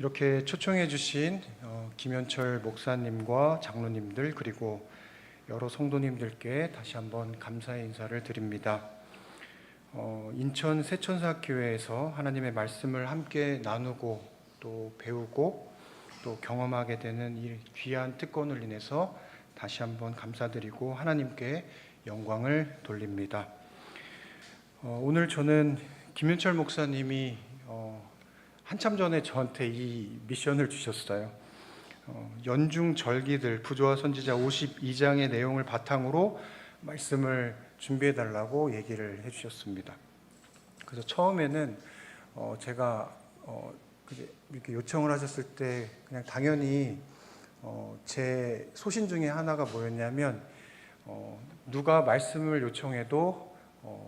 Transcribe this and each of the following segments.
이렇게 초청해 주신 김현철 목사님과 장로님들 그리고 여러 성도님들께 다시 한번 감사의 인사를 드립니다. 인천 세천사교회에서 하나님의 말씀을 함께 나누고 또 배우고 또 경험하게 되는 이 귀한 특권을 인해서 다시 한번 감사드리고 하나님께 영광을 돌립니다. 오늘 저는 김현철 목사님이 한참 전에 저한테 이 미션을 주셨어요. 연중 절기들 부조와 선지자 52장의 내용을 바탕으로 말씀을 준비해 달라고 얘기를 해주셨습니다. 그래서 처음에는 제가 이렇게 요청을 하셨을 때 그냥 당연히 제 소신 중에 하나가 뭐였냐면 누가 말씀을 요청해도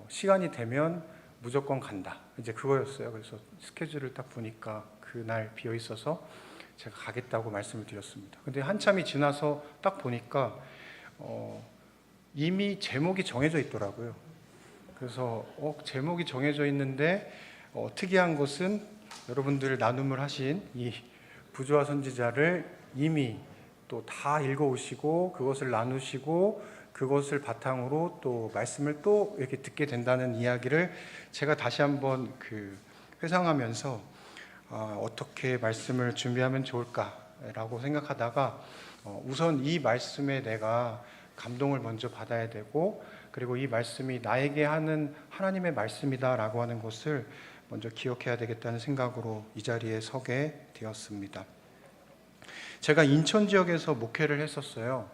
시간이 되면 무조건 간다, 이제 그거였어요. 그래서 스케줄을 딱 보니까 그날 비어 있어서 제가 가겠다고 말씀을 드렸습니다. 근데 한참이 지나서 딱 보니까 이미 제목이 정해져 있더라고요. 그래서 제목이 정해져 있는데 특이한 것은 여러분들 나눔을 하신 이 부조와 선지자를 이미 또 다 읽어오시고 그것을 나누시고 그것을 바탕으로 또 말씀을 또 이렇게 듣게 된다는 이야기를 제가 다시 한번 회상하면서 어떻게 말씀을 준비하면 좋을까라고 생각하다가 우선 이 말씀에 내가 감동을 먼저 받아야 되고 그리고 이 말씀이 나에게 하는 하나님의 말씀이다라고 하는 것을 먼저 기억해야 되겠다는 생각으로 이 자리에 서게 되었습니다. 제가 인천 지역에서 목회를 했었어요.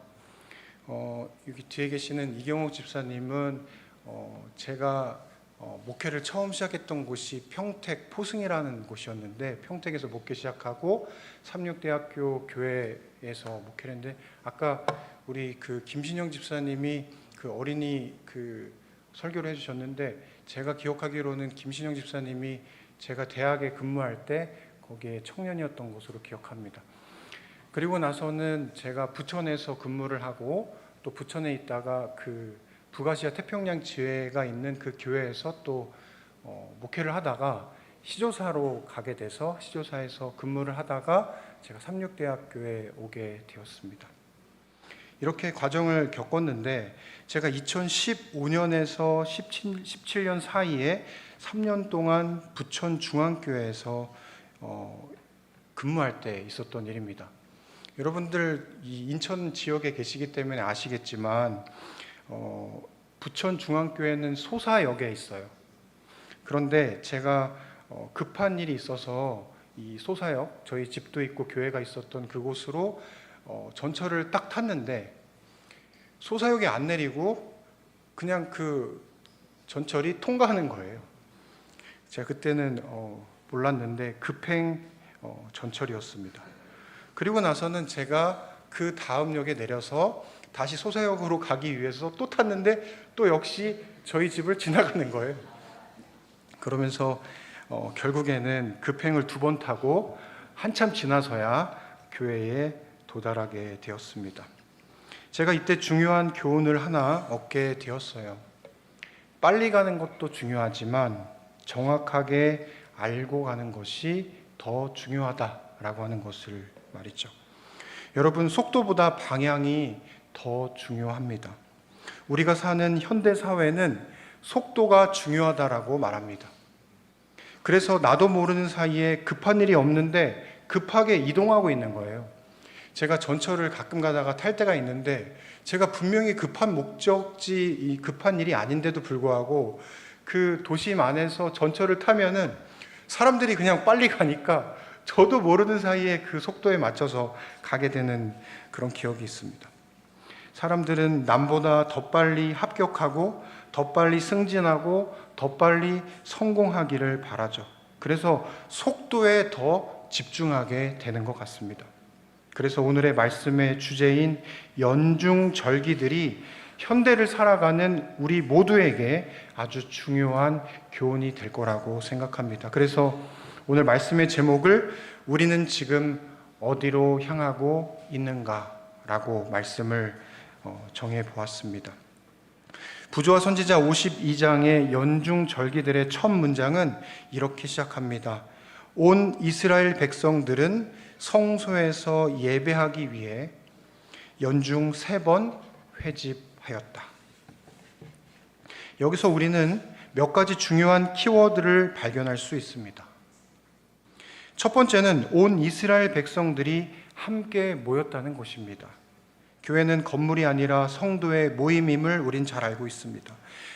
여기 뒤에 계시는 이경옥 집사님은 제가 목회를 처음 시작했던 곳이 평택 포승이라는 곳이었는데 평택에서 목회 시작하고 삼육대학교 교회에서 목회를 했는데 아까 우리 김신영 집사님이 어린이 설교를 해주셨는데 제가 기억하기로는 김신영 집사님이 제가 대학에 근무할 때 거기에 청년이었던 것으로 기억합니다. 그리고 나서는 제가 부천에서 근무를 하고 또 부천에 있다가 북아시아 태평양 지회가 있는 그 교회에서 또 목회를 하다가 시조사로 가게 돼서 시조사에서 근무를 하다가 제가 삼육대학교에 오게 되었습니다. 이렇게 과정을 겪었는데 제가 2015년에서 17년 사이에 3년 동안 부천 중앙교회에서 근무할 때 있었던 일입니다. 여러분들 이 인천 지역에 계시기 때문에 아시겠지만 부천 중앙교회는 소사역에 있어요. 그런데 제가 급한 일이 있어서 이 소사역, 저희 집도 있고 교회가 있었던 그곳으로 전철을 딱 탔는데 소사역에 안 내리고 그냥 전철이 통과하는 거예요. 제가 그때는 몰랐는데 급행 전철이었습니다. 그리고 나서는 제가 그 다음 역에 내려서 다시 소사역으로 가기 위해서 또 탔는데 또 역시 저희 집을 지나가는 거예요. 그러면서 결국에는 급행을 2번 타고 한참 지나서야 교회에 도달하게 되었습니다. 제가 이때 중요한 교훈을 하나 얻게 되었어요. 빨리 가는 것도 중요하지만 정확하게 알고 가는 것이 더 중요하다라고 하는 것을 말이죠. 여러분, 속도보다 방향이 더 중요합니다. 우리가 사는 현대 사회는 속도가 중요하다라고 말합니다. 그래서 나도 모르는 사이에 급한 일이 없는데 급하게 이동하고 있는 거예요. 제가 전철을 가끔 가다가 탈 때가 있는데 제가 분명히 급한 목적지, 급한 일이 아닌데도 불구하고 그 도심 안에서 전철을 타면은 사람들이 그냥 빨리 가니까 저도 모르는 사이에 그 속도에 맞춰서 가게 되는 그런 기억이 있습니다. 사람들은 남보다 더 빨리 합격하고 더 빨리 승진하고 더 빨리 성공하기를 바라죠. 그래서 속도에 더 집중하게 되는 것 같습니다. 그래서 오늘의 말씀의 주제인 연중절기들이 현대를 살아가는 우리 모두에게 아주 중요한 교훈이 될 거라고 생각합니다. 그래서 오늘 말씀의 제목을 우리는 지금 어디로 향하고 있는가라고 말씀을 정해 보았습니다. 부조와 선지자 52장의 연중절기들의 첫 문장은 이렇게 시작합니다. 온 이스라엘 백성들은 성소에서 예배하기 위해 연중 3번 회집하였다. 여기서 우리는 몇 가지 중요한 키워드를 발견할 수 있습니다. 첫 번째는 온 이스라엘 백성들이 함께 모였다는 것입니다. 교회는 건물이 아니라 성도의 모임임을 우린 잘 알고 있습니다.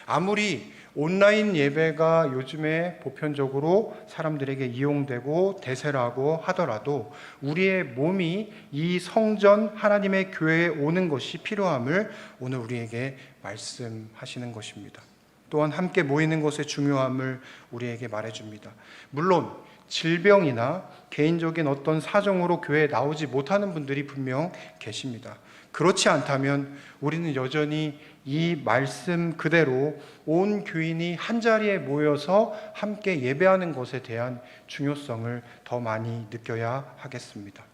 아무리 온라인 예배가 요즘에 보편적으로 사람들에게 이용되고 대세라고 하더라도 우리의 몸이 이 성전 하나님의 교회에 오는 것이 필요함을 오늘 우리에게 말씀하시는 것입니다. 또한 함께 모이는 것의 중요함을 우리에게 말해줍니다. 물론 질병이나 개인적인 어떤 사정으로 교회에 나오지 못하는 분들이 분명 계십니다. 그렇지 않다면 우리는 여전히 이 말씀 그대로 온 교인이 한자리에 모여서 함께 예배하는 것에 대한 중요성을 더 많이 느껴야 하겠습니다.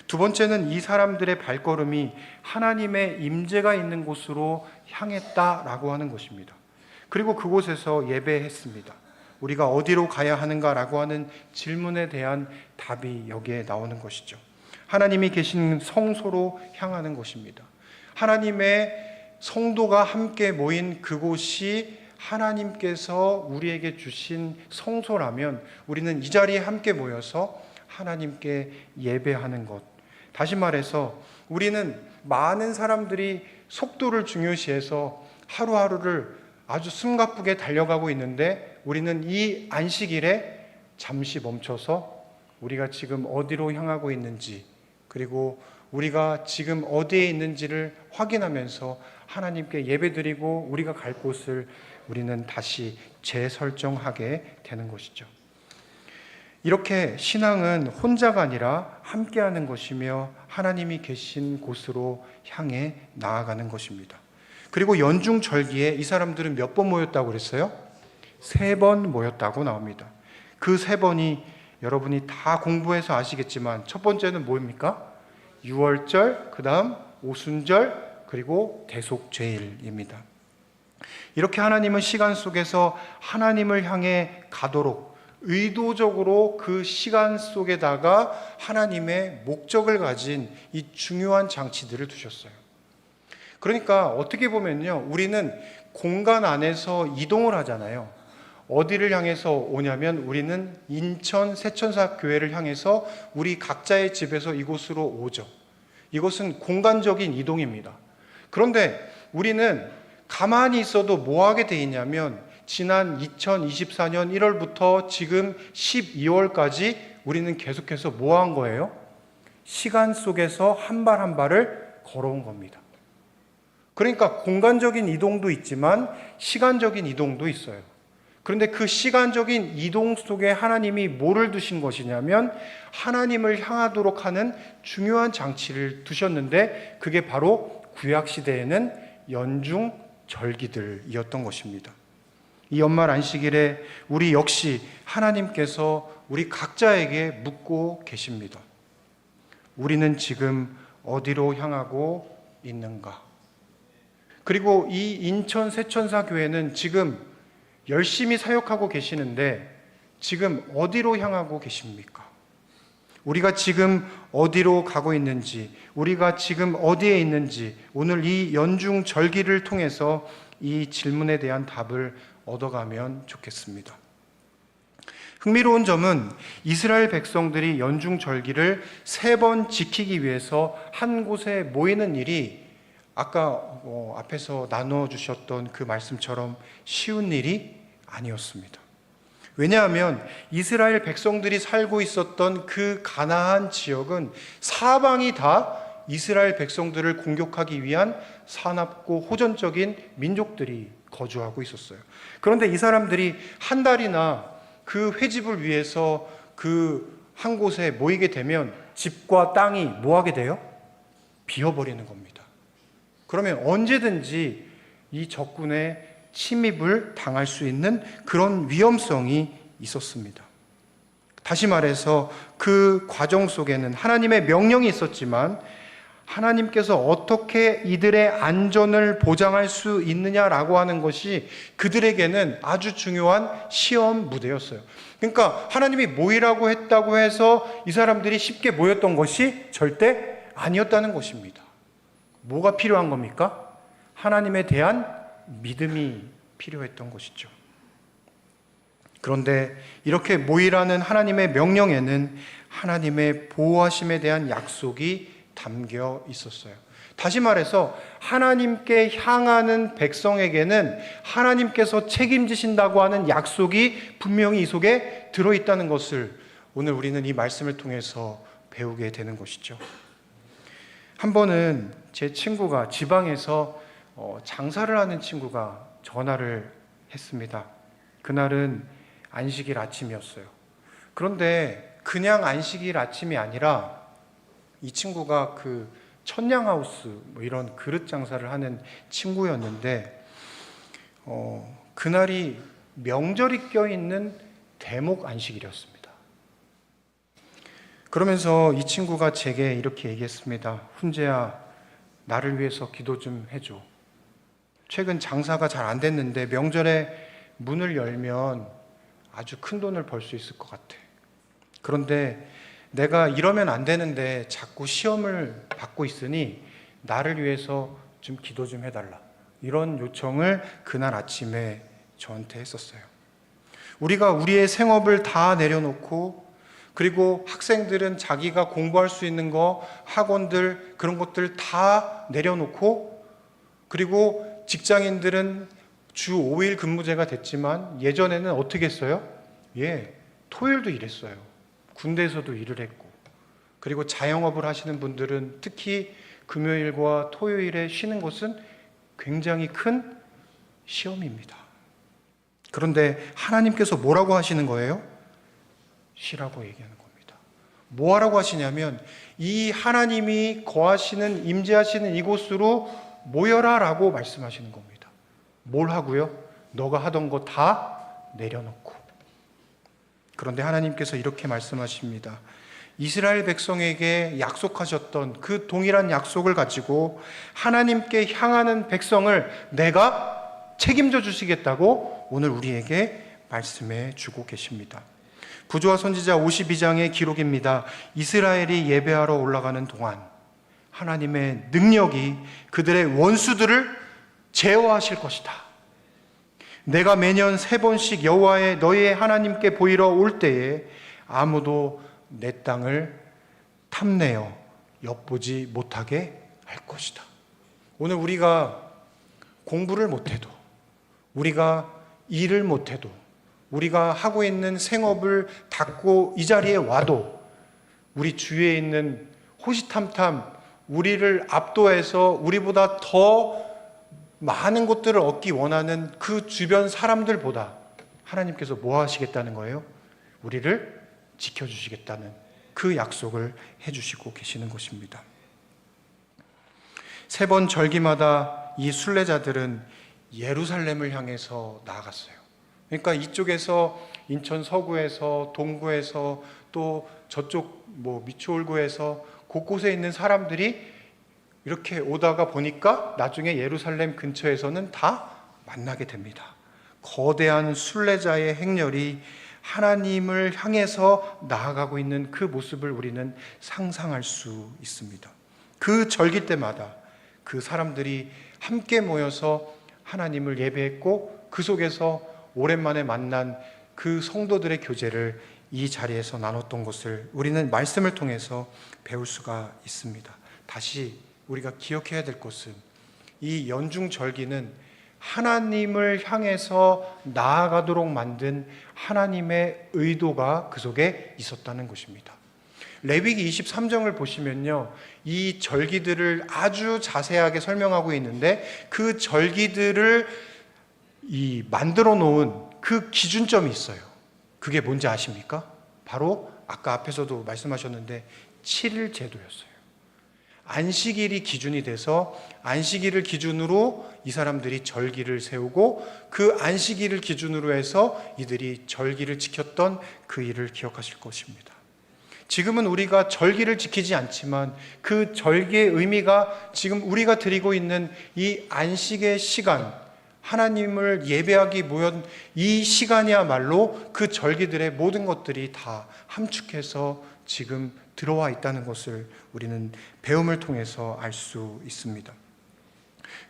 두 번째는 이 사람들의 발걸음이 하나님의 임재가 있는 곳으로 향했다라고 하는 것입니다. 그리고 그곳에서 예배했습니다. 우리가 어디로 가야 하는가라고 하는 질문에 대한 답이 여기에 나오는 것이죠. 하나님이 계신 성소로 향하는 것입니다. 하나님의 성도가 함께 모인 그곳이 하나님께서 우리에게 주신 성소라면 우리는 이 자리에 함께 모여서 하나님께 예배하는 것. 다시 말해서 우리는 많은 사람들이 속도를 중요시해서 하루하루를 아주 숨가쁘게 달려가고 있는데 우리는 이 안식일에 잠시 멈춰서 우리가 지금 어디로 향하고 있는지 그리고 우리가 지금 어디에 있는지를 확인하면서 하나님께 예배드리고 우리가 갈 곳을 우리는 다시 재설정하게 되는 것이죠. 이렇게 신앙은 혼자가 아니라 함께하는 것이며 하나님이 계신 곳으로 향해 나아가는 것입니다. 그리고 연중절기에 이 사람들은 몇 번 모였다고 그랬어요? 3번 모였다고 나옵니다. 그 3번이 여러분이 다 공부해서 아시겠지만 첫 번째는 뭐입니까? 유월절, 그 다음 오순절, 그리고 대속죄일입니다. 이렇게 하나님은 시간 속에서 하나님을 향해 가도록 의도적으로 그 시간 속에다가 하나님의 목적을 가진 이 중요한 장치들을 두셨어요. 그러니까 어떻게 보면요, 우리는 공간 안에서 이동을 하잖아요. 어디를 향해서 오냐면 우리는 인천 세천사 교회를 향해서 우리 각자의 집에서 이곳으로 오죠. 이것은 공간적인 이동입니다. 그런데 우리는 가만히 있어도 뭐 하게 돼 있냐면 지난 2024년 1월부터 지금 12월까지 우리는 계속해서 뭐 한 거예요? 시간 속에서 한 발 한 발을 걸어온 겁니다. 그러니까 공간적인 이동도 있지만 시간적인 이동도 있어요. 그런데 그 시간적인 이동 속에 하나님이 뭐를 두신 것이냐면 하나님을 향하도록 하는 중요한 장치를 두셨는데 그게 바로 구약시대에는 연중 절기들이었던 것입니다. 이 연말 안식일에 우리 역시 하나님께서 우리 각자에게 묻고 계십니다. 우리는 지금 어디로 향하고 있는가? 그리고 이 인천 세천사 교회는 지금 열심히 사역하고 계시는데 지금 어디로 향하고 계십니까? 우리가 지금 어디로 가고 있는지, 우리가 지금 어디에 있는지 오늘 이 연중 절기를 통해서 이 질문에 대한 답을 얻어가면 좋겠습니다. 흥미로운 점은 이스라엘 백성들이 연중 절기를 3번 지키기 위해서 한 곳에 모이는 일이 아까 앞에서 나눠주셨던 그 말씀처럼 쉬운 일이 아니었습니다. 왜냐하면 이스라엘 백성들이 살고 있었던 그 가나안 지역은 사방이 다 이스라엘 백성들을 공격하기 위한 사납고 호전적인 민족들이 거주하고 있었어요. 그런데 이 사람들이 한 달이나 그 회집을 위해서 그 한 곳에 모이게 되면 집과 땅이 뭐 하게 돼요? 비어버리는 겁니다. 그러면 언제든지 이 적군의 침입을 당할 수 있는 그런 위험성이 있었습니다. 다시 말해서 그 과정 속에는 하나님의 명령이 있었지만 하나님께서 어떻게 이들의 안전을 보장할 수 있느냐라고 하는 것이 그들에게는 아주 중요한 시험 무대였어요. 그러니까 하나님이 모이라고 했다고 해서 이 사람들이 쉽게 모였던 것이 절대 아니었다는 것입니다. 뭐가 필요한 겁니까? 하나님에 대한 믿음이 필요했던 것이죠. 그런데 이렇게 모이라는 하나님의 명령에는 하나님의 보호하심에 대한 약속이 담겨 있었어요. 다시 말해서 하나님께 향하는 백성에게는 하나님께서 책임지신다고 하는 약속이 분명히 이 속에 들어있다는 것을 오늘 우리는 이 말씀을 통해서 배우게 되는 것이죠. 한 번은 제 친구가 지방에서 장사를 하는 친구가 전화를 했습니다. 그날은 안식일 아침이었어요. 그런데 그냥 안식일 아침이 아니라 이 친구가 그 천냥하우스 이런 그릇 장사를 하는 친구였는데 그날이 명절이 껴있는 대목 안식일이었습니다. 그러면서 이 친구가 제게 이렇게 얘기했습니다. 훈재야, 나를 위해서 기도 좀 해줘. 최근 장사가 잘 안 됐는데 명절에 문을 열면 아주 큰 돈을 벌 수 있을 것 같아. 그런데 내가 이러면 안 되는데 자꾸 시험을 받고 있으니 나를 위해서 좀 기도 좀 해달라. 이런 요청을 그날 아침에 저한테 했었어요. 우리가 우리의 생업을 다 내려놓고 그리고 학생들은 자기가 공부할 수 있는 거, 학원들 그런 것들 다 내려놓고 그리고 직장인들은 주 5일 근무제가 됐지만 예전에는 어떻게 했어요? 토요일도 일했어요. 군대에서도 일을 했고 그리고 자영업을 하시는 분들은 특히 금요일과 토요일에 쉬는 것은 굉장히 큰 시험입니다. 그런데 하나님께서 뭐라고 하시는 거예요? 쉬라고 얘기하는 겁니다. 뭐 하라고 하시냐면 이 하나님이 거하시는 임재하시는 이곳으로 모여라 라고 말씀하시는 겁니다. 뭘 하고요? 너가 하던 거 다 내려놓고. 그런데 하나님께서 이렇게 말씀하십니다. 이스라엘 백성에게 약속하셨던 그 동일한 약속을 가지고 하나님께 향하는 백성을 내가 책임져 주시겠다고 오늘 우리에게 말씀해 주고 계십니다. 부조와 선지자 52장의 기록입니다. 이스라엘이 예배하러 올라가는 동안 하나님의 능력이 그들의 원수들을 제어하실 것이다. 내가 매년 3번씩 여호와의 너희의 하나님께 보이러 올 때에 아무도 내 땅을 탐내어 엿보지 못하게 할 것이다. 오늘 우리가 공부를 못해도, 우리가 일을 못해도, 우리가 하고 있는 생업을 닫고 이 자리에 와도 우리 주위에 있는 호시탐탐 우리를 압도해서 우리보다 더 많은 것들을 얻기 원하는 그 주변 사람들보다 하나님께서 뭐 하시겠다는 거예요? 우리를 지켜주시겠다는 그 약속을 해주시고 계시는 것입니다. 3번 절기마다 이 순례자들은 예루살렘을 향해서 나아갔어요. 그러니까 이쪽에서 인천 서구에서 동구에서 또 저쪽 미추홀구에서 곳곳에 있는 사람들이 이렇게 오다가 보니까 나중에 예루살렘 근처에서는 다 만나게 됩니다. 거대한 순례자의 행렬이 하나님을 향해서 나아가고 있는 그 모습을 우리는 상상할 수 있습니다. 그 절기 때마다 그 사람들이 함께 모여서 하나님을 예배했고 그 속에서 오랜만에 만난 그 성도들의 교제를 이 자리에서 나눴던 것을 우리는 말씀을 통해서 배울 수가 있습니다. 다시 우리가 기억해야 될 것은 이 연중절기는 하나님을 향해서 나아가도록 만든 하나님의 의도가 그 속에 있었다는 것입니다. 레위기 23장을 보시면요, 이 절기들을 아주 자세하게 설명하고 있는데 그 절기들을 만들어 놓은 그 기준점이 있어요. 그게 뭔지 아십니까? 바로 아까 앞에서도 말씀하셨는데 7일 제도였어요. 안식일이 기준이 돼서 안식일을 기준으로 이 사람들이 절기를 세우고 그 안식일을 기준으로 해서 이들이 절기를 지켰던 그 일을 기억하실 것입니다. 지금은 우리가 절기를 지키지 않지만 그 절기의 의미가 지금 우리가 드리고 있는 이 안식의 시간, 하나님을 예배하기 모연 이 시간이야말로 그 절기들의 모든 것들이 다 함축해서 지금 들어와 있다는 것을 우리는 배움을 통해서 알 수 있습니다.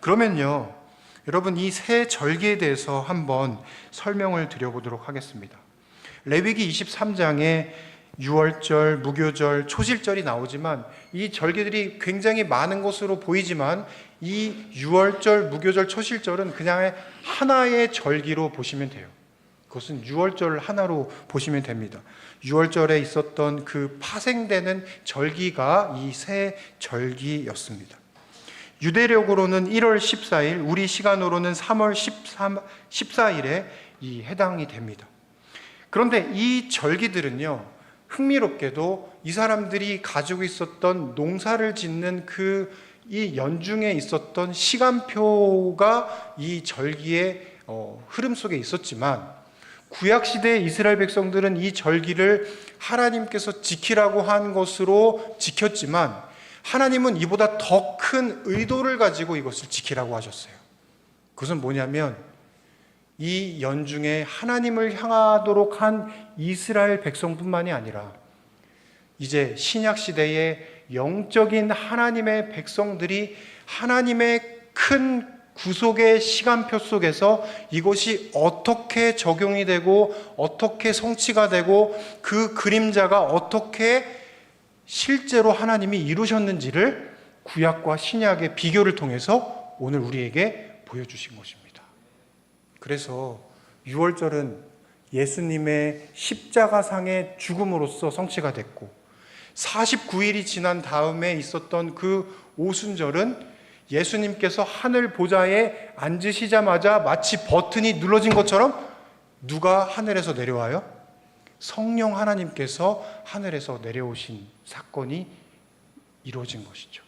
그러면요, 여러분, 이 세 절기에 대해서 한번 설명을 드려보도록 하겠습니다. 레위기 23장에 유월절, 무교절, 초실절이 나오지만 이 절기들이 굉장히 많은 것으로 보이지만 이 유월절, 무교절, 초실절은 그냥 하나의 절기로 보시면 돼요. 그것은 유월절 하나로 보시면 됩니다. 유월절에 있었던 그 파생되는 절기가 이 세 절기였습니다. 유대력으로는 1월 14일, 우리 시간으로는 3월 14일에 해당이 됩니다. 그런데 이 절기들은요, 흥미롭게도 이 사람들이 가지고 있었던 농사를 짓는 이 연중에 있었던 시간표가 이 절기의 흐름 속에 있었지만, 구약시대의 이스라엘 백성들은 이 절기를 하나님께서 지키라고 한 것으로 지켰지만, 하나님은 이보다 더 큰 의도를 가지고 이것을 지키라고 하셨어요. 그것은 뭐냐면, 이 연중에 하나님을 향하도록 한 이스라엘 백성뿐만이 아니라 이제 신약시대의 영적인 하나님의 백성들이 하나님의 큰 구속의 시간표 속에서 이것이 어떻게 적용이 되고 어떻게 성취가 되고 그 그림자가 어떻게 실제로 하나님이 이루셨는지를 구약과 신약의 비교를 통해서 오늘 우리에게 보여주신 것입니다. 그래서 유월절은 예수님의 십자가상의 죽음으로써 성취가 됐고, 49일이 지난 다음에 있었던 그 오순절은 예수님께서 하늘 보좌에 앉으시자마자 마치 버튼이 눌러진 것처럼 누가 하늘에서 내려와요? 성령 하나님께서 하늘에서 내려오신 사건이 이루어진 것이죠.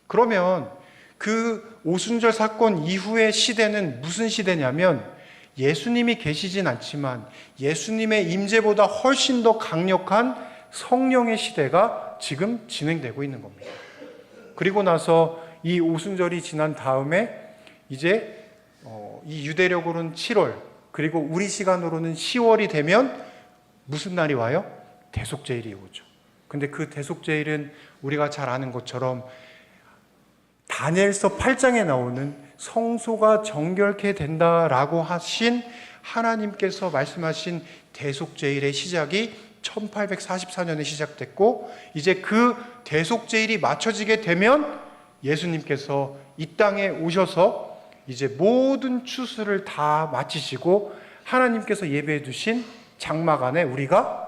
그러면 그 오순절 사건 이후의 시대는 무슨 시대냐면, 예수님이 계시진 않지만 예수님의 임재보다 훨씬 더 강력한 성령의 시대가 지금 진행되고 있는 겁니다. 그리고 나서 이 오순절이 지난 다음에 이제 이 유대력으로는 7월, 그리고 우리 시간으로는 10월이 되면 무슨 날이 와요? 대속제일이 오죠. 근데 그 대속제일은 우리가 잘 아는 것처럼 다니엘서 8장에 나오는 성소가 정결케 된다라고 하신 하나님께서 말씀하신 대속제일의 시작이 1844년에 시작됐고, 이제 그 대속제일이 맞춰지게 되면 예수님께서 이 땅에 오셔서 이제 모든 추수를 다 마치시고 하나님께서 예배해 두신 장막 안에 우리가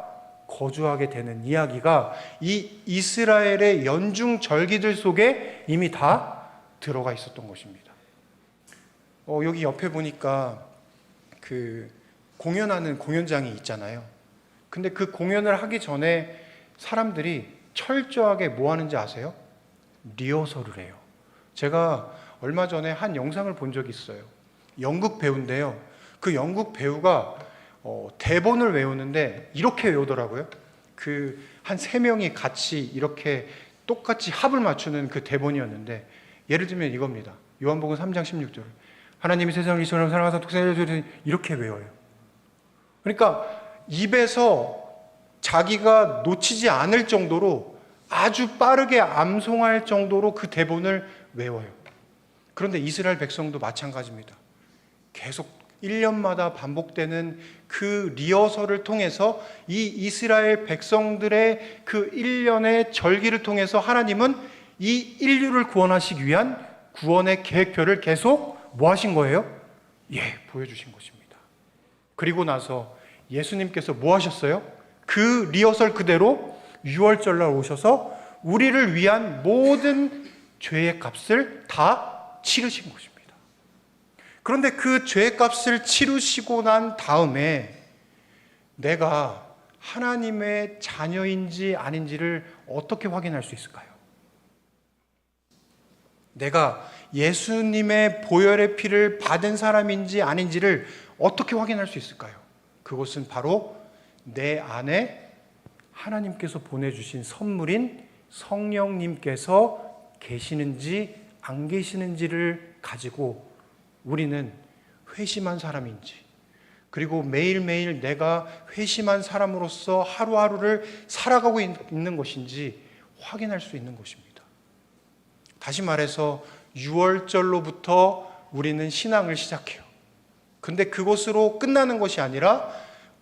거주하게 되는 이야기가 이 이스라엘의 연중 절기들 속에 이미 다 들어가 있었던 것입니다. 여기 옆에 보니까 그 공연하는 공연장이 있잖아요. 근데 그 공연을 하기 전에 사람들이 철저하게 뭐 하는지 아세요? 리허설을 해요. 제가 얼마 전에 한 영상을 본 적이 있어요. 연극 배우인데요. 그 연극 배우가 대본을 외우는데 이렇게 외우더라고요. 한 3명이 같이 이렇게 똑같이 합을 맞추는 그 대본이었는데, 예를 들면 이겁니다. 요한복음 3장 16절. 하나님이 세상을 이처럼 사랑하사 독생자를 이렇게 외워요. 그러니까 입에서 자기가 놓치지 않을 정도로 아주 빠르게 암송할 정도로 그 대본을 외워요. 그런데 이스라엘 백성도 마찬가지입니다. 계속 1년마다 반복되는 그 리허설을 통해서 이 이스라엘 백성들의 그 1년의 절기를 통해서 하나님은 이 인류를 구원하시기 위한 구원의 계획표를 계속 뭐 하신 거예요? 보여주신 것입니다. 그리고 나서 예수님께서 뭐 하셨어요? 그 리허설 그대로 유월절날 오셔서 우리를 위한 모든 죄의 값을 다 치르신 것입니다. 그런데 그 죄의 값을 치르시고 난 다음에 내가 하나님의 자녀인지 아닌지를 어떻게 확인할 수 있을까요? 내가 예수님의 보혈의 피를 받은 사람인지 아닌지를 어떻게 확인할 수 있을까요? 그것은 바로 내 안에 하나님께서 보내주신 선물인 성령님께서 계시는지 안 계시는지를 가지고 우리는 회심한 사람인지, 그리고 매일매일 내가 회심한 사람으로서 하루하루를 살아가고 있는 것인지 확인할 수 있는 것입니다. 다시 말해서 6월절로부터 우리는 신앙을 시작해요. 근데 그것으로 끝나는 것이 아니라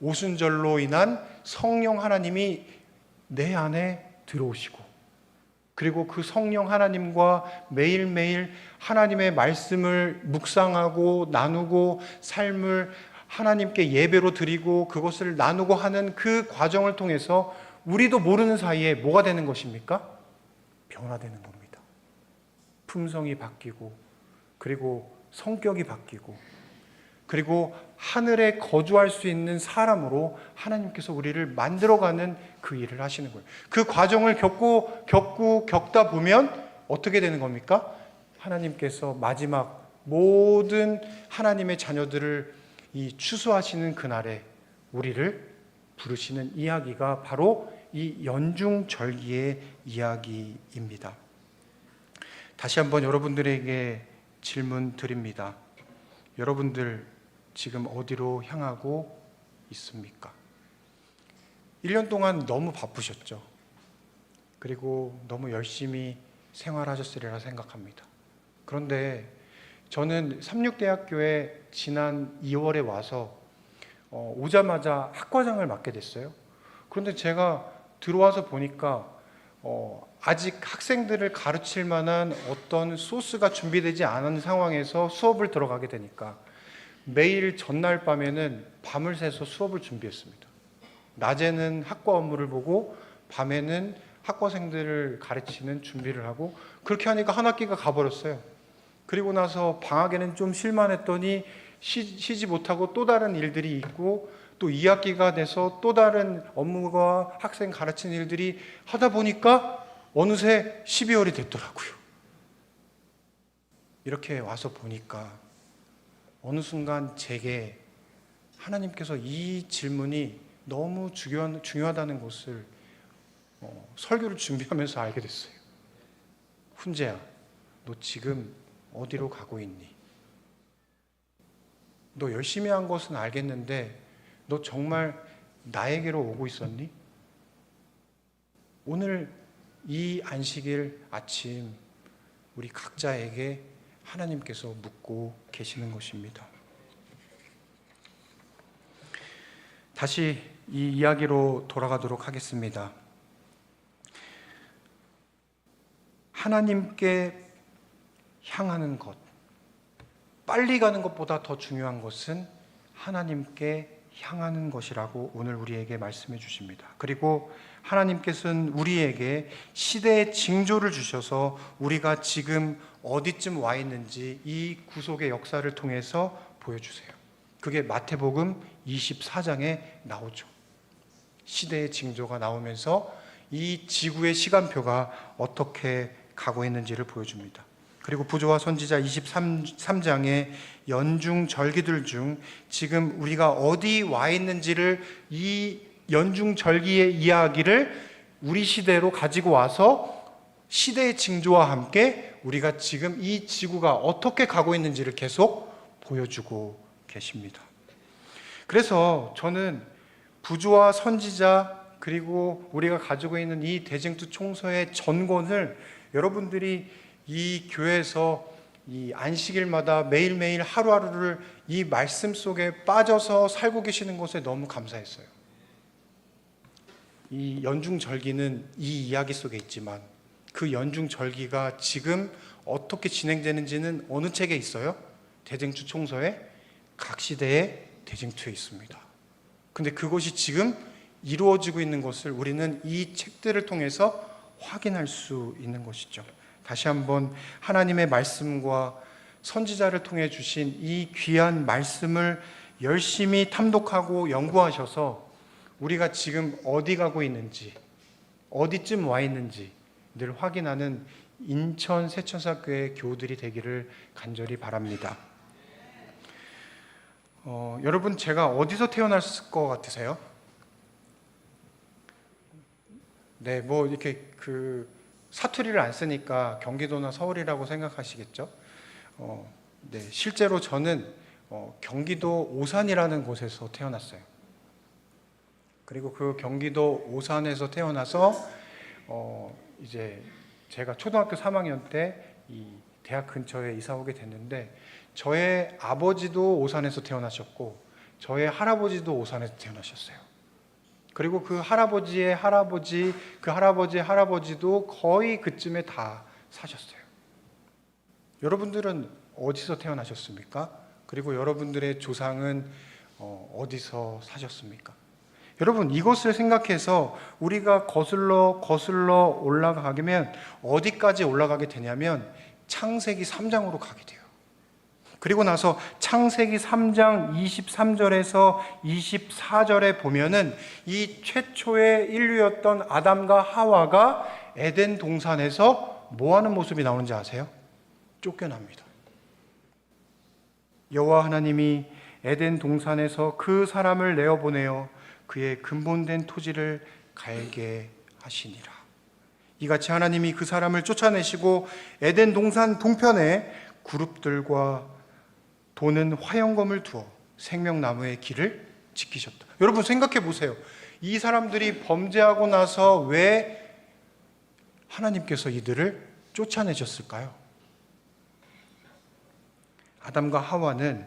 오순절로 인한 성령 하나님이 내 안에 들어오시고, 그리고 그 성령 하나님과 매일매일 하나님의 말씀을 묵상하고 나누고 삶을 하나님께 예배로 드리고 그것을 나누고 하는 그 과정을 통해서 우리도 모르는 사이에 뭐가 되는 것입니까? 변화되는 겁니다. 품성이 바뀌고, 그리고 성격이 바뀌고, 그리고 하늘에 거주할 수 있는 사람으로 하나님께서 우리를 만들어가는 그 일을 하시는 거예요. 그 과정을 겪다 보면 어떻게 되는 겁니까? 하나님께서 마지막 모든 하나님의 자녀들을 이 추수하시는 그날에 우리를 부르시는 이야기가 바로 이 연중절기의 이야기입니다. 다시 한번 여러분들에게 질문 드립니다. 여러분들 지금 어디로 향하고 있습니까? 1년 동안 너무 바쁘셨죠? 그리고 너무 열심히 생활하셨으리라 생각합니다. 그런데 저는 삼육대학교에 지난 2월에 와서 오자마자 학과장을 맡게 됐어요. 그런데 제가 들어와서 보니까 아직 학생들을 가르칠 만한 어떤 소스가 준비되지 않은 상황에서 수업을 들어가게 되니까 매일 전날 밤에는 밤을 새서 수업을 준비했습니다. 낮에는 학과 업무를 보고 밤에는 학과생들을 가르치는 준비를 하고, 그렇게 하니까 한 학기가 가버렸어요. 그리고 나서 방학에는 좀 쉴만했더니 쉬지 못하고 또 다른 일들이 있고, 또 2학기가 돼서 또 다른 업무와 학생 가르치는 일들이 하다 보니까 어느새 12월이 됐더라고요. 이렇게 와서 보니까 어느 순간 제게 하나님께서 이 질문이 너무 중요하다는 것을 설교를 준비하면서 알게 됐어요. 훈재야, 너 지금 어디로 가고 있니? 너 열심히 한 것은 알겠는데 너 정말 나에게로 오고 있었니? 오늘 이 안식일 아침 우리 각자에게 하나님께서 묻고 계시는 것입니다. 다시 이 이야기로 돌아가도록 하겠습니다. 하나님께 향하는 것, 빨리 가는 것보다 더 중요한 것은 하나님께 향하는 것이라고 오늘 우리에게 말씀해 주십니다. 그리고 하나님께서는 우리에게 시대의 징조를 주셔서 우리가 지금 어디쯤 와 있는지 이 구속의 역사를 통해서 보여주세요. 그게 마태복음 24장에 나오죠. 시대의 징조가 나오면서 이 지구의 시간표가 어떻게 가고 있는지를 보여줍니다. 그리고 부조와 선지자 23장의 연중 절기들 중 지금 우리가 어디 와 있는지를, 이 연중 절기의 이야기를 우리 시대로 가지고 와서 시대의 징조와 함께 우리가 지금 이 지구가 어떻게 가고 있는지를 계속 보여주고 계십니다. 그래서 저는 부조와 선지자 그리고 우리가 가지고 있는 이 대쟁투 총서의 전권을 여러분들이 이 교회에서 이 안식일마다 매일매일 하루하루를 이 말씀 속에 빠져서 살고 계시는 것에 너무 감사했어요. 이 연중절기는 이 이야기 속에 있지만 그 연중절기가 지금 어떻게 진행되는지는 어느 책에 있어요? 대쟁투 총서의 각 시대의 대쟁투에 있습니다. 근데 그것이 지금 이루어지고 있는 것을 우리는 이 책들을 통해서 확인할 수 있는 것이죠. 다시 한번 하나님의 말씀과 선지자를 통해 주신 이 귀한 말씀을 열심히 탐독하고 연구하셔서 우리가 지금 어디 가고 있는지, 어디쯤 와 있는지 늘 확인하는 인천 세천사교회 교우들이 되기를 간절히 바랍니다. 여러분, 제가 어디서 태어났을 것 같으세요? 네, 뭐 이렇게 그 사투리를 안 쓰니까 경기도나 서울이라고 생각하시겠죠? 네, 실제로 저는 경기도 오산이라는 곳에서 태어났어요. 그리고 그 경기도 오산에서 태어나서 이제 제가 초등학교 3학년 때 이 대학 근처에 이사 오게 됐는데, 저의 아버지도 오산에서 태어나셨고 저의 할아버지도 오산에서 태어나셨어요. 그리고 그 할아버지의 할아버지, 그 할아버지의 할아버지도 거의 그쯤에 다 사셨어요. 여러분들은 어디서 태어나셨습니까? 그리고 여러분들의 조상은 어디서 사셨습니까? 여러분, 이것을 생각해서 우리가 거슬러 올라가면 어디까지 올라가게 되냐면 창세기 3장으로 가게 돼요. 그리고 나서 창세기 3장 23절에서 24절에 보면은 이 최초의 인류였던 아담과 하와가 에덴 동산에서 뭐 하는 모습이 나오는지 아세요? 쫓겨납니다. 여호와 하나님이 에덴 동산에서 그 사람을 내어보내어 그의 근본된 토지를 갈게 하시니라. 이같이 하나님이 그 사람을 쫓아내시고 에덴 동산 동편에 그룹들과 도는 화영검을 두어 생명나무의 길을 지키셨다. 여러분 생각해 보세요. 이 사람들이 범죄하고 나서 왜 하나님께서 이들을 쫓아내셨을까요? 아담과 하와는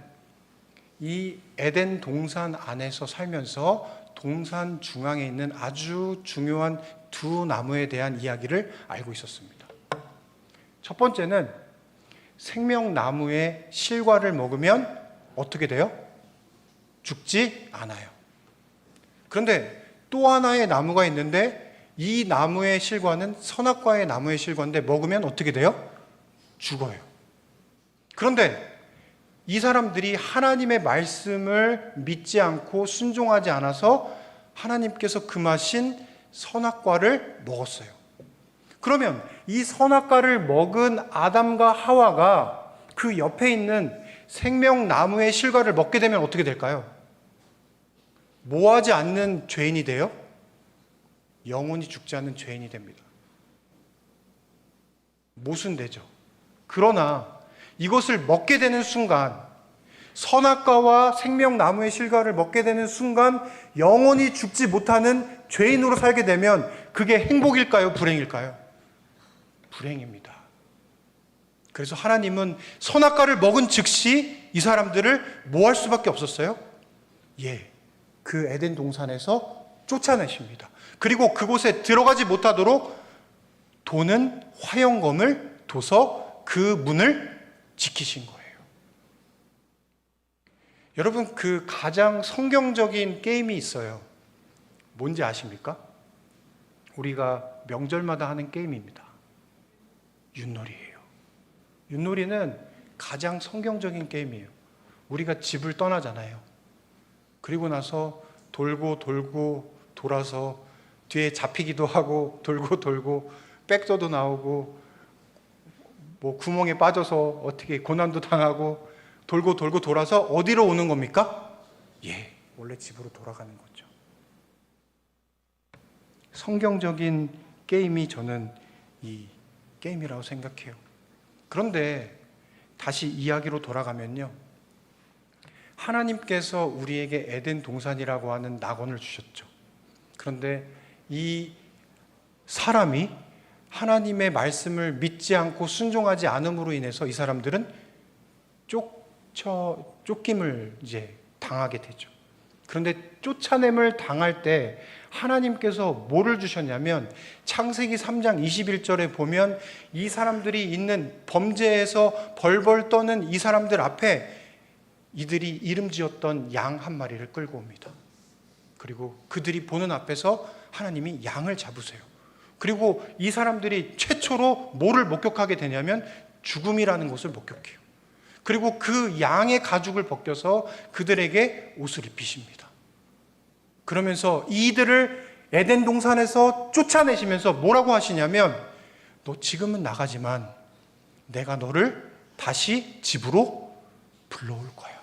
이 에덴 동산 안에서 살면서 동산 중앙에 있는 아주 중요한 두 나무에 대한 이야기를 알고 있었습니다. 첫 번째는 생명나무의 실과를 먹으면 어떻게 돼요? 죽지 않아요. 그런데 또 하나의 나무가 있는데 이 나무의 실과는 선악과의 나무의 실과인데 먹으면 어떻게 돼요? 죽어요. 그런데 이 사람들이 하나님의 말씀을 믿지 않고 순종하지 않아서 하나님께서 금하신 선악과를 먹었어요. 그러면 이 선악과를 먹은 아담과 하와가 그 옆에 있는 생명나무의 실과를 먹게 되면 어떻게 될까요? 모하지 않는 죄인이 돼요? 영원히 죽지 않는 죄인이 됩니다. 모순되죠. 그러나 이것을 먹게 되는 순간, 선악과와 생명나무의 실과를 먹게 되는 순간 영원히 죽지 못하는 죄인으로 살게 되면 그게 행복일까요? 불행일까요? 불행입니다. 그래서 하나님은 선악과를 먹은 즉시 이 사람들을 뭐 할 수밖에 없었어요? 그 에덴 동산에서 쫓아내십니다. 그리고 그곳에 들어가지 못하도록 도는 화영검을 둬서 그 문을 지키신 거예요. 여러분, 그 가장 성경적인 게임이 있어요. 뭔지 아십니까? 우리가 명절마다 하는 게임입니다. 윷놀이예요. 윷놀이는 가장 성경적인 게임이에요. 우리가 집을 떠나잖아요. 그리고 나서 돌고 돌아서 뒤에 잡히기도 하고 돌고 백도도 나오고 뭐 구멍에 빠져서 어떻게 고난도 당하고 돌고 돌아서 어디로 오는 겁니까? 원래 집으로 돌아가는 거죠. 성경적인 게임이 저는 이 게임이라고 생각해요. 그런데 다시 이야기로 돌아가면요, 하나님께서 우리에게 에덴 동산이라고 하는 낙원을 주셨죠. 그런데 이 사람이 하나님의 말씀을 믿지 않고 순종하지 않음으로 인해서 이 사람들은 쫓김을 이제 당하게 되죠. 그런데 쫓아냄을 당할 때 하나님께서 뭐를 주셨냐면 창세기 3장 21절에 보면 이 사람들이 있는 범죄에서 벌벌 떠는 이 사람들 앞에 이들이 이름 지었던 양 한 마리를 끌고 옵니다. 그리고 그들이 보는 앞에서 하나님이 양을 잡으세요. 그리고 이 사람들이 최초로 뭐를 목격하게 되냐면 죽음이라는 것을 목격해요. 그리고 그 양의 가죽을 벗겨서 그들에게 옷을 입히십니다. 그러면서 이들을 에덴 동산에서 쫓아내시면서 뭐라고 하시냐면 너 지금은 나가지만 내가 너를 다시 집으로 불러올 거야.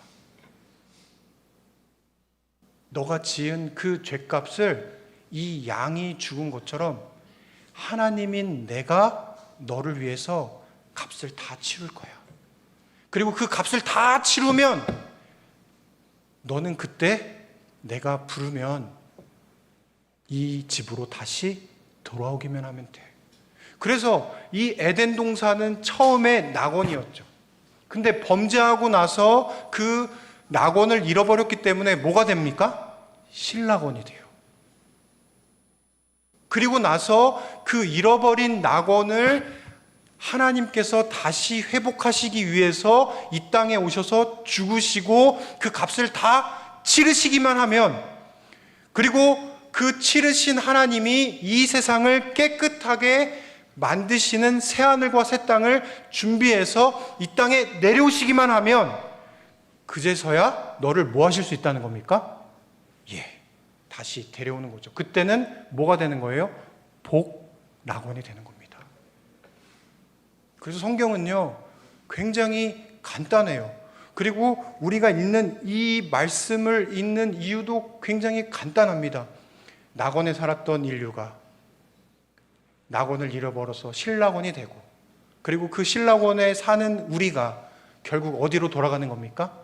너가 지은 그 죗값을 이 양이 죽은 것처럼 하나님인 내가 너를 위해서 값을 다 치룰 거야. 그리고 그 값을 다 치르면 너는 그때 내가 부르면 이 집으로 다시 돌아오기만 하면 돼. 그래서 이 에덴 동산은 처음에 낙원이었죠. 근데 범죄하고 나서 그 낙원을 잃어버렸기 때문에 뭐가 됩니까? 신락원이 돼요. 그리고 나서 그 잃어버린 낙원을 하나님께서 다시 회복하시기 위해서 이 땅에 오셔서 죽으시고 그 값을 다 치르시기만 하면, 그리고 그 치르신 하나님이 이 세상을 깨끗하게 만드시는 새하늘과 새 땅을 준비해서 이 땅에 내려오시기만 하면 그제서야 너를 뭐 하실 수 있다는 겁니까? 다시 데려오는 거죠. 그때는 뭐가 되는 거예요? 복낙원이 되는 겁니다. 그래서 성경은요 굉장히 간단해요. 그리고 우리가 읽는 이 말씀을 읽는 이유도 굉장히 간단합니다. 낙원에 살았던 인류가 낙원을 잃어버려서 신락원이 되고, 그리고 그 신락원에 사는 우리가 결국 어디로 돌아가는 겁니까?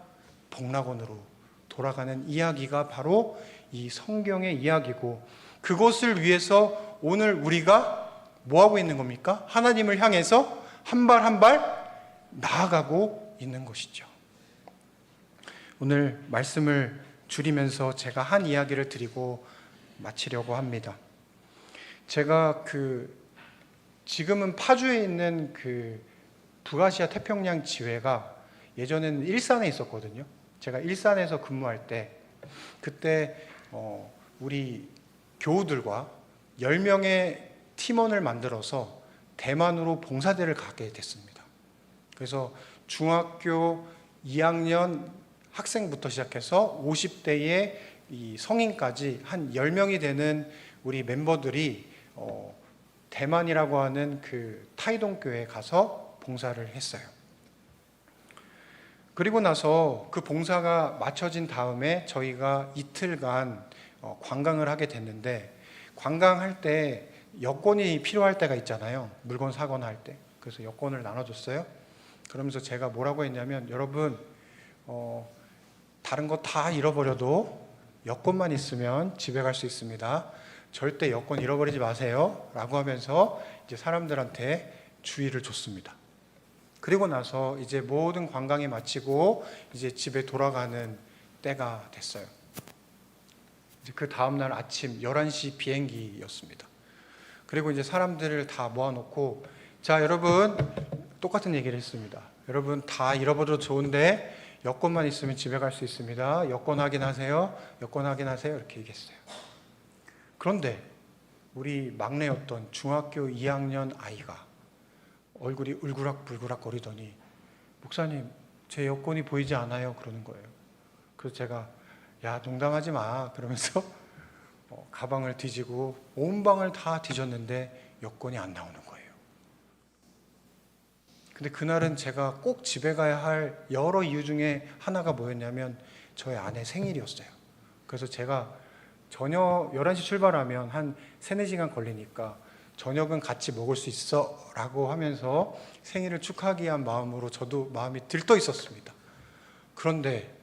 복락원으로 돌아가는 이야기가 바로 이 성경의 이야기고, 그것을 위해서 오늘 우리가 뭐하고 있는 겁니까? 하나님을 향해서 한 발 한 발 나아가고 있는 것이죠. 오늘 말씀을 줄이면서 제가 한 이야기를 드리고 마치려고 합니다. 제가 지금은 파주에 있는 북아시아 태평양 지회가 예전에는 일산에 있었거든요. 제가 일산에서 근무할 때 그때 우리 교우들과 10명의 팀원을 만들어서 대만으로 봉사대를 가게 됐습니다. 그래서 중학교 2학년 학생부터 시작해서 50대의 이 성인까지 한 10명이 되는 우리 멤버들이 대만이라고 하는 타이동 교회에 가서 봉사를 했어요. 그리고 나서 그 봉사가 마쳐진 다음에 저희가 이틀간 관광을 하게 됐는데, 관광할 때 여권이 필요할 때가 있잖아요. 물건 사거나 할 때. 그래서 여권을 나눠줬어요. 그러면서 제가 뭐라고 했냐면, 여러분 다른 거 다 잃어버려도 여권만 있으면 집에 갈 수 있습니다. 절대 여권 잃어버리지 마세요 라고 하면서 이제 사람들한테 주의를 줬습니다. 그리고 나서 이제 모든 관광이 마치고 이제 집에 돌아가는 때가 됐어요. 이제 그 다음날 아침 11시 비행기였습니다. 그리고 이제 사람들을 다 모아놓고, 자 여러분, 똑같은 얘기를 했습니다. 여러분 다 잃어버려도 좋은데 여권만 있으면 집에 갈 수 있습니다. 여권 확인하세요. 여권 확인하세요. 이렇게 얘기했어요. 그런데 우리 막내였던 중학교 2학년 아이가 얼굴이 울그락불그락 거리더니, 목사님 제 여권이 보이지 않아요 그러는 거예요. 그래서 제가 야 농담하지 마 그러면서 가방을 뒤지고 온 방을 다 뒤졌는데 여권이 안 나오는 거예요. 근데 그날은 제가 꼭 집에 가야 할 여러 이유 중에 하나가 뭐였냐면 저희 아내 생일이었어요. 그래서 제가 저녁 11시 출발하면 한 3-4시간 걸리니까 저녁은 같이 먹을 수 있어 라고 하면서 생일을 축하하기 위한 마음으로 저도 마음이 들떠 있었습니다. 그런데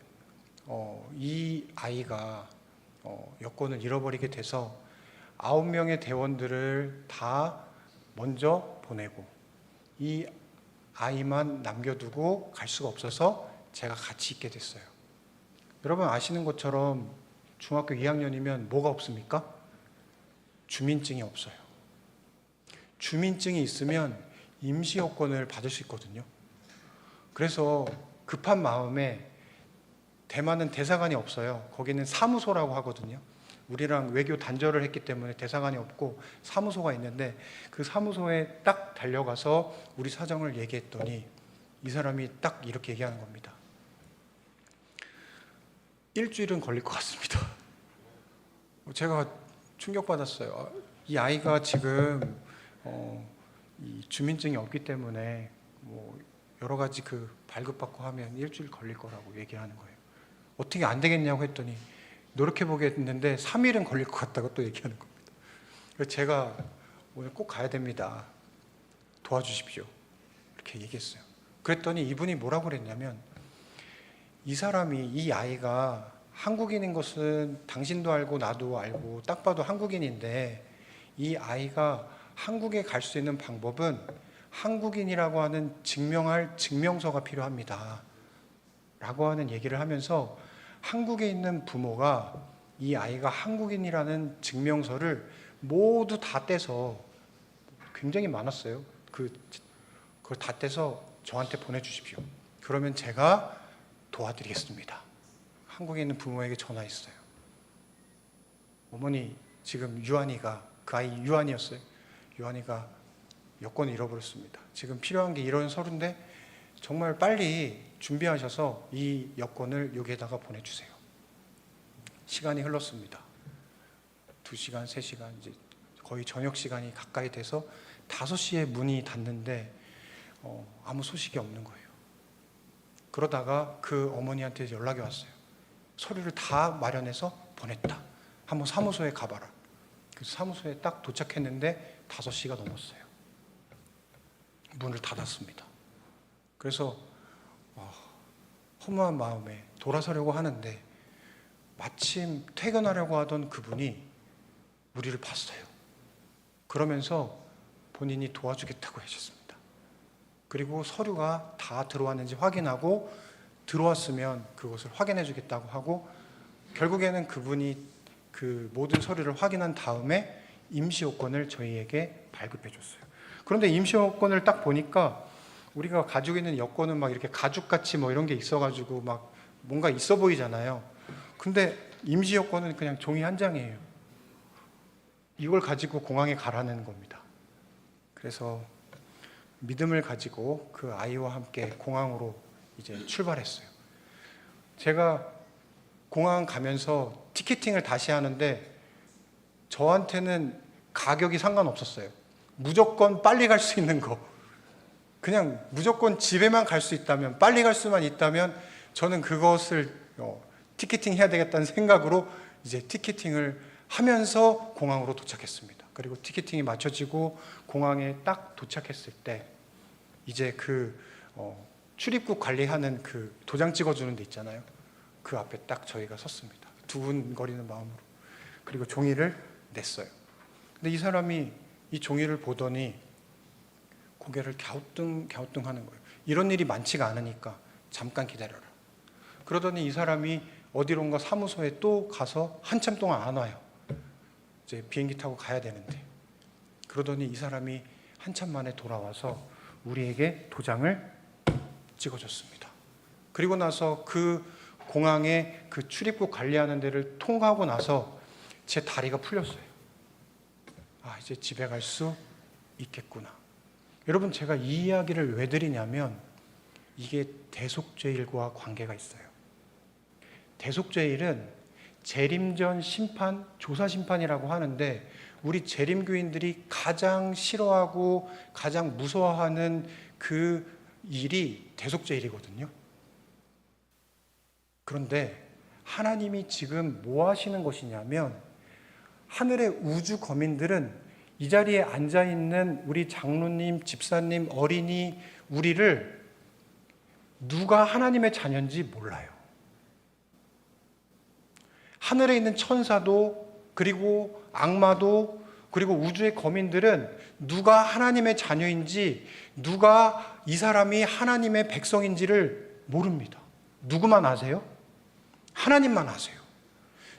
이 아이가 여권을 잃어버리게 돼서 9명의 대원들을 다 먼저 보내고 이 아이만 남겨두고 갈 수가 없어서 제가 같이 있게 됐어요. 여러분 아시는 것처럼 중학교 2학년이면 뭐가 없습니까? 주민증이 없어요. 주민증이 있으면 임시여권을 받을 수 있거든요. 그래서 급한 마음에, 대만은 대사관이 없어요. 거기는 사무소라고 하거든요. 우리랑 외교 단절을 했기 때문에 대사관이 없고 사무소가 있는데 그 사무소에 딱 달려가서 우리 사정을 얘기했더니 이 사람이 딱 이렇게 얘기하는 겁니다. 일주일은 걸릴 것 같습니다. 제가 충격받았어요. 이 아이가 지금 이 주민증이 없기 때문에 뭐 여러 가지 발급받고 하면 일주일 걸릴 거라고 얘기하는 거예요. 어떻게 안 되겠냐고 했더니 노력해 보겠는데 3일은 걸릴 것 같다고 또 얘기하는 겁니다. 그래서 제가 오늘 꼭 가야 됩니다. 도와주십시오. 이렇게 얘기했어요. 그랬더니 이분이 뭐라고 그랬냐면, 이 아이가 한국인인 것은 당신도 알고 나도 알고 딱 봐도 한국인인데, 이 아이가 한국에 갈 수 있는 방법은 한국인이라고 하는 증명할 증명서가 필요합니다. 라고 하는 얘기를 하면서, 한국에 있는 부모가 이 아이가 한국인이라는 증명서를 모두 다 떼서, 굉장히 많았어요. 그걸 다 떼서 저한테 보내주십시오. 그러면 제가 도와드리겠습니다. 한국에 있는 부모에게 전화했어요. 어머니, 지금 유한이가, 그 아이 유한이었어요. 유한이가 여권을 잃어버렸습니다. 지금 필요한 게 이런 서류인데 정말 빨리 준비하셔서 이 여권을 여기에다가 보내주세요. 시간이 흘렀습니다. 2시간, 3시간, 이제 거의 저녁 시간이 가까이 돼서 5시에 문이 닫는데 아무 소식이 없는 거예요. 그러다가 그 어머니한테 연락이 왔어요. 서류를 다 마련해서 보냈다. 한번 사무소에 가봐라. 그래서 사무소에 딱 도착했는데 5시가 넘었어요. 문을 닫았습니다. 그래서 허무한 마음에 돌아서려고 하는데, 마침 퇴근하려고 하던 그분이 우리를 봤어요. 그러면서 본인이 도와주겠다고 하셨습니다. 그리고 서류가 다 들어왔는지 확인하고, 들어왔으면 그것을 확인해 주겠다고 하고, 결국에는 그분이 그 모든 서류를 확인한 다음에 임시요건을 저희에게 발급해 줬어요. 그런데 임시요건을 딱 보니까, 우리가 가지고 있는 여권은 막 이렇게 가죽같이 뭐 이런 게 있어가지고 막 뭔가 있어 보이잖아요. 근데 임시요건은 그냥 종이 한 장이에요. 이걸 가지고 공항에 가라는 겁니다. 그래서 믿음을 가지고 그 아이와 함께 공항으로 이제 출발했어요. 제가 공항 가면서 티켓팅을 다시 하는데, 저한테는 가격이 상관없었어요. 무조건 빨리 갈 수 있는 거, 그냥 무조건 집에만 갈 수 있다면, 빨리 갈 수만 있다면 저는 그것을 티켓팅 해야 되겠다는 생각으로 이제 티켓팅을 하면서 공항으로 도착했습니다. 그리고 티켓팅이 마쳐지고 공항에 딱 도착했을 때, 이제 출입국 관리하는 그 도장 찍어주는 데 있잖아요. 그 앞에 딱 저희가 섰습니다. 두근거리는 마음으로. 그리고 종이를 냈어요. 근데 이 사람이 이 종이를 보더니 고개를 갸우뚱 하는 거예요. 이런 일이 많지가 않으니까 잠깐 기다려라. 그러더니 이 사람이 어디론가 사무소에 또 가서 한참 동안 안 와요. 이제 비행기 타고 가야 되는데. 그러더니 이 사람이 한참 만에 돌아와서 우리에게 도장을 찍어줬습니다. 그리고 나서 그 공항에 그 출입국 관리하는 데를 통과하고 나서 제 다리가 풀렸어요. 이제 집에 갈 수 있겠구나. 여러분, 제가 이 이야기를 왜 드리냐면, 이게 대속죄일과 관계가 있어요. 대속죄일은 재림전 심판, 조사심판이라고 하는데, 우리 재림교인들이 가장 싫어하고 가장 무서워하는 그 일이 대속죄일이거든요. 그런데 하나님이 지금 뭐 하시는 것이냐면, 하늘의 우주 거민들은 이 자리에 앉아있는 우리 장로님, 집사님, 어린이, 우리를 누가 하나님의 자녀인지 몰라요. 하늘에 있는 천사도, 그리고 악마도, 그리고 우주의 거민들은 누가 하나님의 자녀인지, 누가 이 사람이 하나님의 백성인지를 모릅니다. 누구만 아세요? 하나님만 아세요.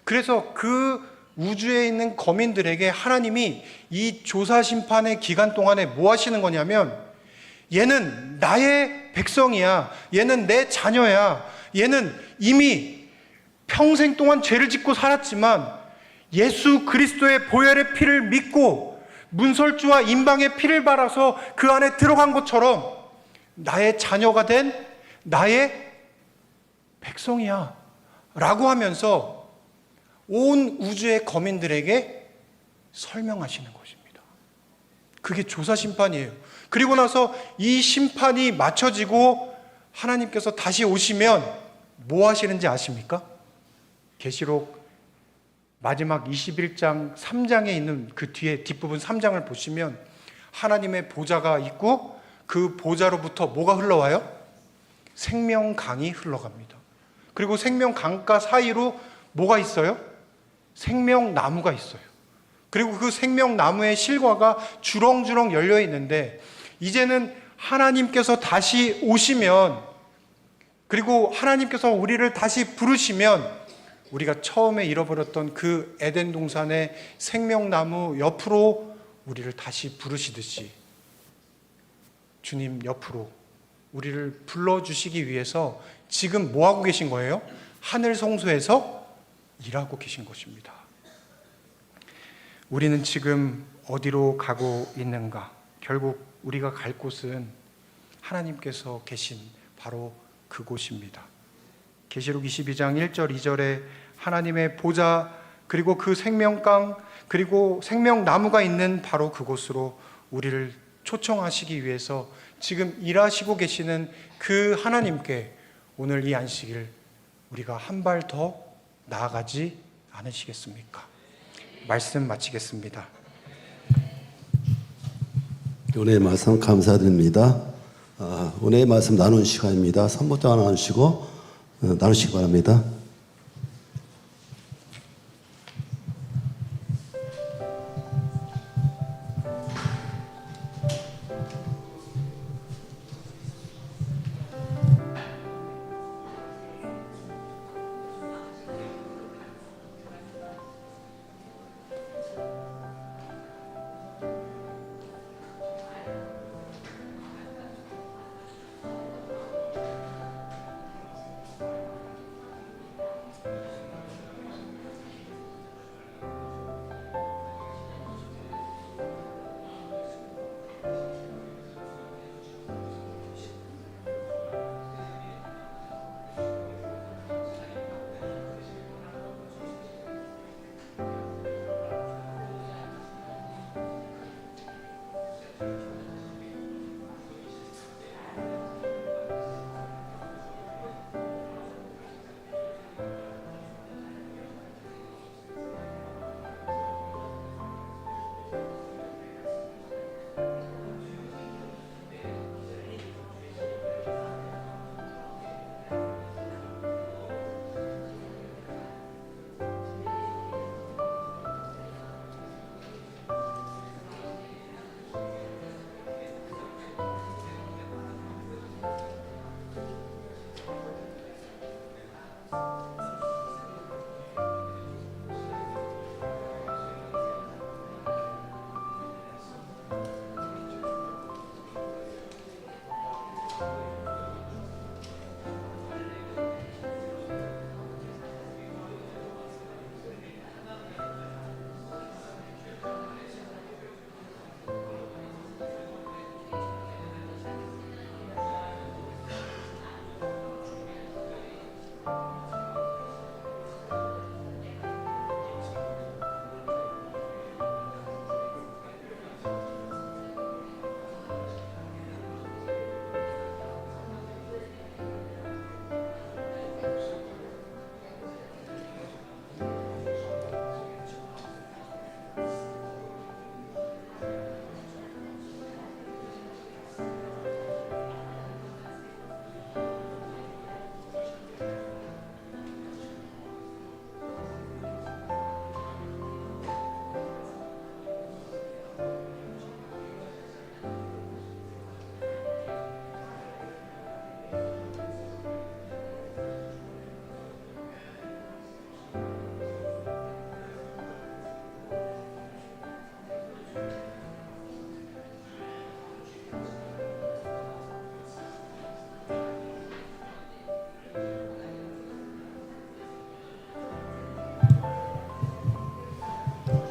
그래서 그 우주에 있는 거민들에게 하나님이 이 조사 심판의 기간 동안에 뭐 하시는 거냐면, 얘는 나의 백성이야, 얘는 내 자녀야, 얘는 이미 평생 동안 죄를 짓고 살았지만 예수 그리스도의 보혈의 피를 믿고 문설주와 임방의 피를 발아서 그 안에 들어간 것처럼 나의 자녀가 된 나의 백성이야 라고 하면서 온 우주의 거민들에게 설명하시는 것입니다. 그게 조사심판이에요. 그리고 나서 이 심판이 마쳐지고 하나님께서 다시 오시면 뭐 하시는지 아십니까? 계시록 마지막 21장 3장에 있는 그 뒤에 뒷부분 3장을 보시면 하나님의 보좌가 있고 그 보좌로부터 뭐가 흘러와요? 생명강이 흘러갑니다. 그리고 생명강가 사이로 뭐가 있어요? 생명나무가 있어요. 그리고 그 생명나무의 실과가 주렁주렁 열려 있는데, 이제는 하나님께서 다시 오시면, 그리고 하나님께서 우리를 다시 부르시면 우리가 처음에 잃어버렸던 그 에덴 동산의 생명나무 옆으로 우리를 다시 부르시듯이 주님 옆으로 우리를 불러주시기 위해서 지금 뭐 하고 계신 거예요? 하늘 성소에서 일하고 계신 것입니다. 우리는 지금 어디로 가고 있는가? 결국 우리가 갈 곳은 하나님께서 계신 바로 그곳입니다. 계시록 22장 1절 2절에 하나님의 보좌, 그리고 그 생명강, 그리고 생명나무가 있는 바로 그곳으로 우리를 초청하시기 위해서 지금 일하시고 계시는 그 하나님께 오늘 이 안식일 우리가 한 발 더 나아가지 않으시겠습니까? 말씀 마치겠습니다. 은혜의 말씀 감사드립니다. 은혜의 말씀 나누는 시간입니다. 선포장 나누시고 나누시기 바랍니다.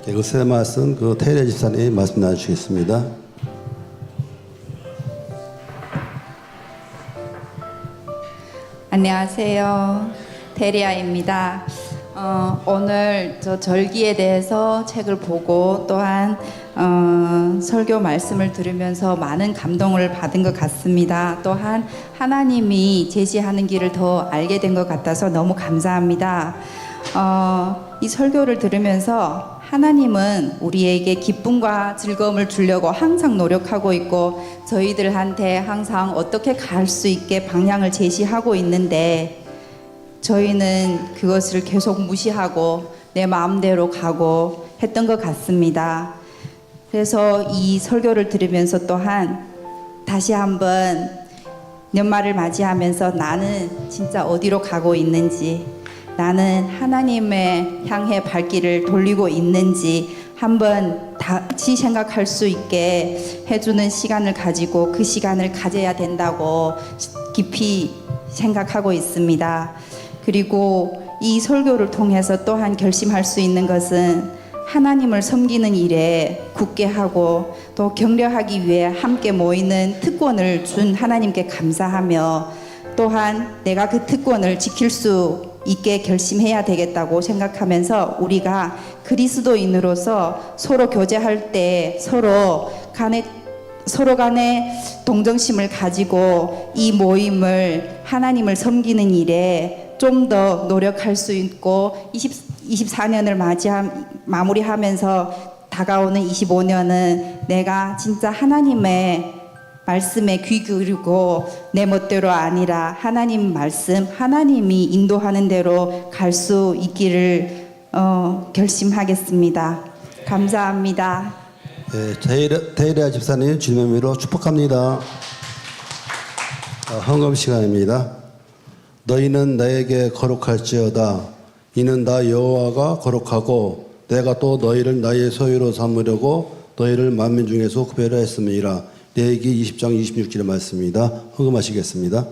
요새 말씀 태일의 집사님이 말씀 나누시겠습니다. 안녕하세요. 데리아입니다. 오늘 저 절기에 대해서 책을 보고 또한 설교 말씀을 들으면서 많은 감동을 받은 것 같습니다. 또한 하나님이 제시하는 길을 더 알게 된 것 같아서 너무 감사합니다. 이 설교를 들으면서 하나님은 우리에게 기쁨과 즐거움을 주려고 항상 노력하고 있고 저희들한테 항상 어떻게 갈 수 있게 방향을 제시하고 있는데 저희는 그것을 계속 무시하고 내 마음대로 가고 했던 것 같습니다. 그래서 이 설교를 들으면서 또한 다시 한번 연말을 맞이하면서 나는 진짜 어디로 가고 있는지, 나는 하나님의 향해 발길을 돌리고 있는지 한번 다시 생각할 수 있게 해주는 시간을 가지고 그 시간을 가져야 된다고 깊이 생각하고 있습니다. 그리고 이 설교를 통해서 또한 결심할 수 있는 것은 하나님을 섬기는 일에 굳게 하고 또 격려하기 위해 함께 모이는 특권을 준 하나님께 감사하며 또한 내가 그 특권을 지킬 수 있게 결심해야 되겠다고 생각하면서 우리가 그리스도인으로서 서로 교제할 때 서로 간에 동정심을 가지고 이 모임을 하나님을 섬기는 일에 좀 더 노력할 수 있고 24년을 마무리하면서 다가오는 25년은 내가 진짜 하나님의 말씀에 귀 기울이고 내 멋대로 아니라 하나님 말씀, 하나님이 인도하는 대로 갈 수 있기를 결심하겠습니다. 감사합니다. 테일리아 집사님 주님의 미로 축복합니다. 헌금 시간입니다. 너희는 나에게 거룩할지어다. 이는 나 여호와가 거룩하고 내가 또 너희를 나의 소유로 삼으려고 너희를 만민 중에서 구별하였음이라. 레위기 20장 26절의 말씀입니다. 헌금하시겠습니다.